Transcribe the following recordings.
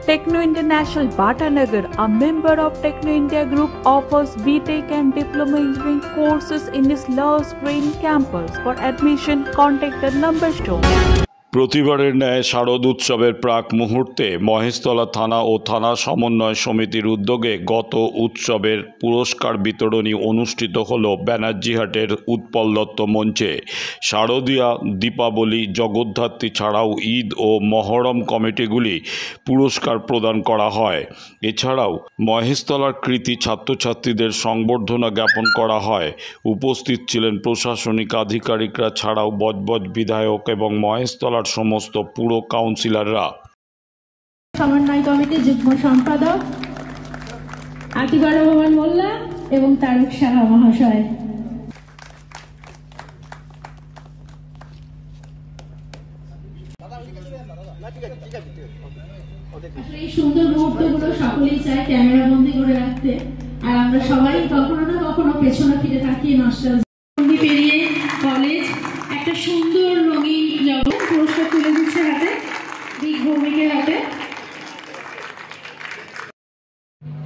Techno International Bhatanagar, a member of Techno India Group, offers BTech and Diploma Engineering courses in its Lush Green campus. For admission, contact the number shown. প্রতিবারের ন্যায় শারদ উৎসবের প্রাক মুহূর্তে মহেশতলা থানা ও থানা সমন্বয় সমিতির উদ্যোগে গত উৎসবের পুরস্কার বিতরণী অনুষ্ঠিত হল ব্যানার্জিহাটের উৎপল দত্ত মঞ্চে। শারদীয়া, দীপাবলি, জগদ্ধাত্রী ছাড়াও ঈদ ও মহরম কমিটিগুলি পুরস্কার প্রদান করা হয়। এছাড়াও মহেশতলার কৃতী ছাত্রছাত্রীদের সংবর্ধনা জ্ঞাপন করা হয়। উপস্থিত ছিলেন প্রশাসনিক আধিকারিকরা ছাড়াও বজবজ বিধায়ক এবং মহেশতলা সমস্ত পুরো কাউন্সিলররা। সমন্বয় কমিটির যুগ্ম সম্পাদক আতিবার রহমান মোল্লা এবং তারক সাহা মহাশয়। এই সুন্দর মুহূর্তগুলো সকলেই চায় ক্যামেরা বন্দি করে রাখতে, আর আমরা সবাই কখনো না কখনো পেছনে ফিরে তাকিয়ে নস্টালজি পেরিয়ে কলেজ একটা সুন্দর রঙিন জগৎ পুরস্কার তুলে দিচ্ছে হাতে, ভৌমিকের হাতে।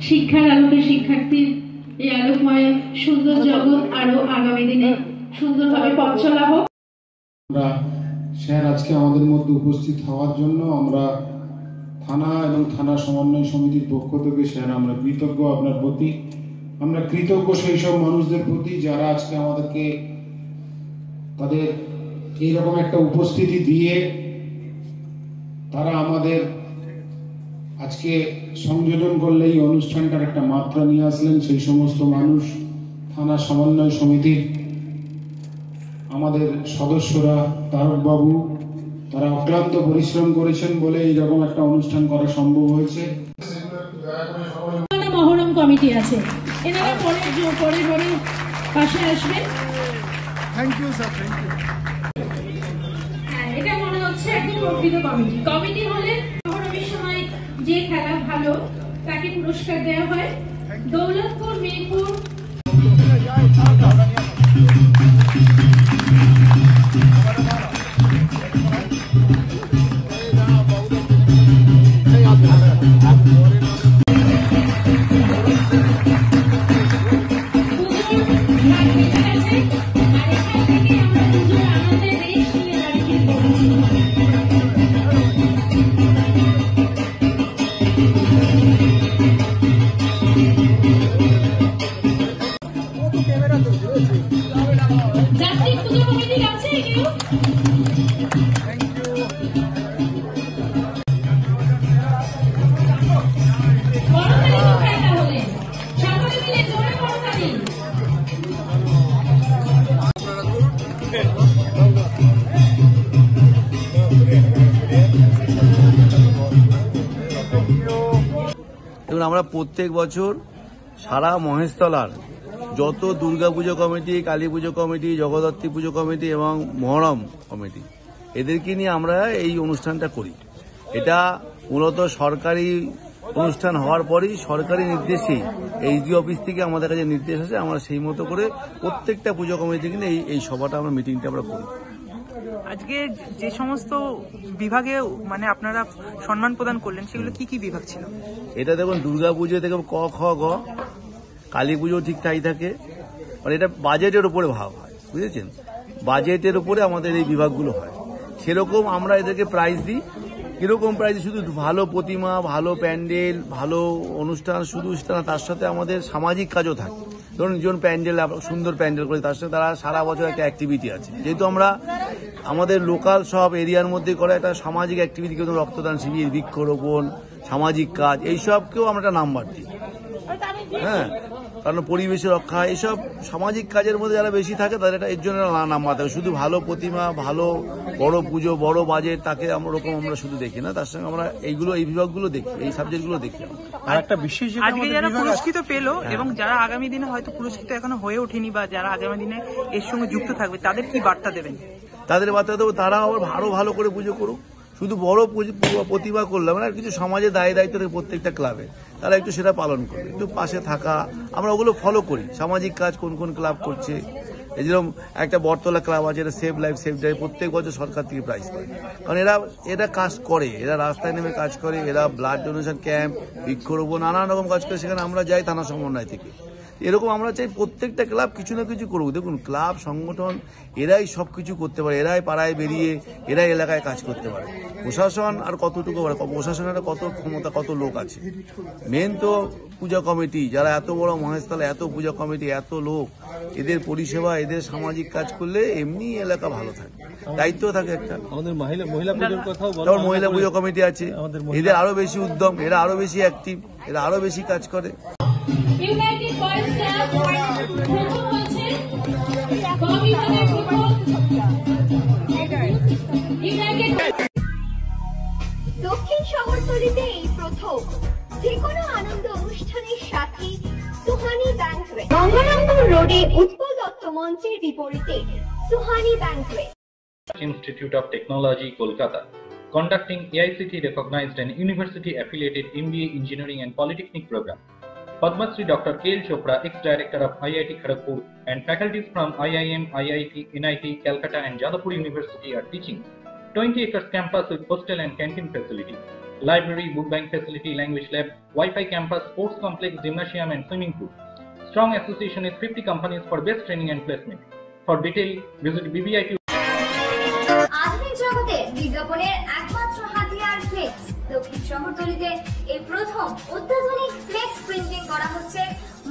শিক্ষার আলোকে শিক্ষার্থীর এই আলোকময় সুন্দর জগৎ আরো আগামী দিনে সুন্দরভাবে পথ চলা হোক। আমরা স্যার আজকে আমাদের মধ্যে উপস্থিত হওয়ার জন্য আমরা থানা এবং থানা সমন্বয় সমিতির পক্ষ থেকে স্যার আমরা কৃতজ্ঞ আপনার প্রতি। আমরা কৃতজ্ঞ সেই সব মানুষদের প্রতি যারা আজকে আমাদেরকে তাদের এইরকম একটা উপস্থিতি দিয়ে তারা আমাদের আজকে সংযোজন করলে এই অনুষ্ঠানটার একটা মাত্রা নিয়ে আসলেন। সেই সমস্ত মানুষ, থানা সমন্বয় সমিতির আমাদের সদস্যরা, তারকবাবু, তারা অক্লান্ত পরিশ্রম করেছেন বলে এইরকম একটা অনুষ্ঠান করা সম্ভব হয়েছে। মহরম কমিটি আছে, এনারা পরে পাশে আসবেন। Thank you sir, thank you. এটা মনে হচ্ছে একদম প্রকৃত কমিটি। কমিটি হলে মহরমের সময় যে খেলা ভালো তাকে পুরস্কার দেওয়া হয়। দৌলতপুর, মিরপুর আমরা প্রত্যেক বছর সারা মহেশতলার যত দুর্গাপুজো কমিটি, কালী পুজো কমিটি, জগদ্ধাত্রী পুজো কমিটি এবং মহরম কমিটি এদেরকে নিয়ে আমরা এই অনুষ্ঠানটা করি। এটা মূলত সরকারি অনুষ্ঠান হওয়ার পরই সরকারি নির্দেশেই এইচডি অফিস থেকে আমাদের কাছে নির্দেশ আছে, আমরা সেই মতো করে প্রত্যেকটা পুজো কমিটি কিনে এই সভাটা আমরা মিটিংটা আমরা করি। আজকে যে সমস্ত বিভাগে মানে আপনারা সম্মান প্রদান করলেন সেগুলো কি কি বিভাগ ছিল? এটা দেখুন, দুর্গা পুজো থেকে ক, খ, গ, কালী পুজো ঠিক তাই থাকে, মানে এটা বাজেটের উপরে ভাগ হয়, বুঝেছেন? বাজেটের উপরে আমাদের এই বিভাগগুলো হয়। সেরকম আমরা এদেরকে প্রাইজ দিই। কিরকম প্রাইজ? শুধু ভালো প্রতিমা, ভালো প্যান্ডেল, ভালো অনুষ্ঠান, শুধু না, তার সাথে আমাদের সামাজিক কাজও থাকে। ধরুন যেমন প্যান্ডেল, সুন্দর প্যান্ডেল করে, তার সাথে তারা সারা বছর একটা অ্যাক্টিভিটি আছে। যেহেতু আমরা আমাদের লোকাল সব এরিয়ার মধ্যে করা একটা সামাজিক অ্যাক্টিভিটি, কিন্তু রক্তদান শিবির, বৃক্ষরোপণ, সামাজিক কাজ, এইসবকেও আমরা একটা নাম্বার দিই। হ্যাঁ, কারণ পরিবেশের রক্ষা, এইসব সামাজিক কাজের মধ্যে যারা বেশি থাকে তাদের এটা এর জন্য নাম্বার থাকে। শুধু ভালো প্রতিমা, ভালো বড় পুজো, বড় বাজেট, তাকে ওরকম আমরা শুধু দেখি না, তার সঙ্গে আমরা এই বিভাগগুলো দেখি, এই সাবজেক্টগুলো দেখি। আর একটা বিশেষ আজকে যারা পুরস্কৃত পেলো এবং যারা আগামী দিনে হয়তো পুরস্কৃত এখনো হয়ে ওঠেনি বা যারা আগামী দিনে এর সঙ্গে যুক্ত থাকবে, তাদের কি বার্তা দেবেন? তাদের বার্তা দেবো তারা আবার আরো ভালো করে পুজো করুক। শুধু বড় প্রতিভা করলাম না, কিছু সমাজে দায়িত্ব প্রত্যেকটা ক্লাবে তারা একটু সেটা পালন করবে, একটু পাশে থাকা, আমরা ওগুলো ফলো করি। সামাজিক কাজ কোন কোন ক্লাব করছে, এই যেরকম একটা বটতলা ক্লাব আছে, এটা সেভ লাইফ সেভ ড্রাইভ প্রত্যেক বছর সরকার থেকে প্রাইজ পায়, কারণ এরা কাজ করে, এরা রাস্তায় নেমে কাজ করে, এরা ব্লাড ডোনেশন ক্যাম্প, বৃক্ষরোপণ, নানান রকম কাজ করে, সেখানে আমরা যাই থানা সমন্বয় থেকে। এরকম আমরা চাই প্রত্যেকটা ক্লাব কিছু না কিছু করুক। দেখুন, ক্লাব সংগঠন এরাই সব কিছু করতে পারে, এরাই পাড়ায় বেরিয়ে এরাই এলাকায় কাজ করতে পারে। প্রশাসন আর কতটুকু পারে, প্রশাসনের কত ক্ষমতা, কত লোক আছে। মেন তো পূজা কমিটি, যারা এত বড় মহেশতলা, এত পূজা কমিটি, এত লোক, এদের পরিষেবা, এদের সামাজিক কাজ করলে এমনি এলাকা ভালো থাকে, দায়িত্ব থাকে একটা। আমাদের মহিলা পুজোর কথাও বলো, যেমন মহিলা পুজো কমিটি আছে, এদের আরো বেশি উদ্যম, এরা আরো বেশি অ্যাক্টিভ, এরা আরো বেশি কাজ করে। ইউনাইটেড বয়েজ ক্লাব প্রথম হয়েছে দক্ষিণ শহরতলিতে এই প্রথম যে কোনো আনন্দ অনুষ্ঠানের সাথে সুহানি ব্যাংকুয়েট, গঙ্গারামপুর রোডে উৎপল দত্ত মঞ্চের বিপরীতে Suhani banquet. Institute of Technology, Kolkata, conducting AICT recognized and university affiliated MBA Engineering and Polytechnic program. Padma Shri Dr. K.L. Chopra, ex-director of IIT Kharagpur, and faculties from IIM, IIT, NIT, Calcutta and Jadavpur University are teaching. 20 acres campus with hostel and canteen facility, library, book bank facility, language lab, Wi-Fi campus, sports complex, gymnasium and swimming pool. Strong association with 50 companies for best training and placement. For detail, visit BBIT. আধুনিক জগতে বিজ্ঞাপনের একমাত্র হাতিয়ার flakes. দক্ষিণ শহরতলিতে এই প্রথম অত্যাধুনিক flakes printing করা হচ্ছে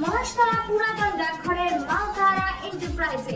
মহেশতলা পুরাতন ডাকঘরের মা তারা এন্টারপ্রাইজে।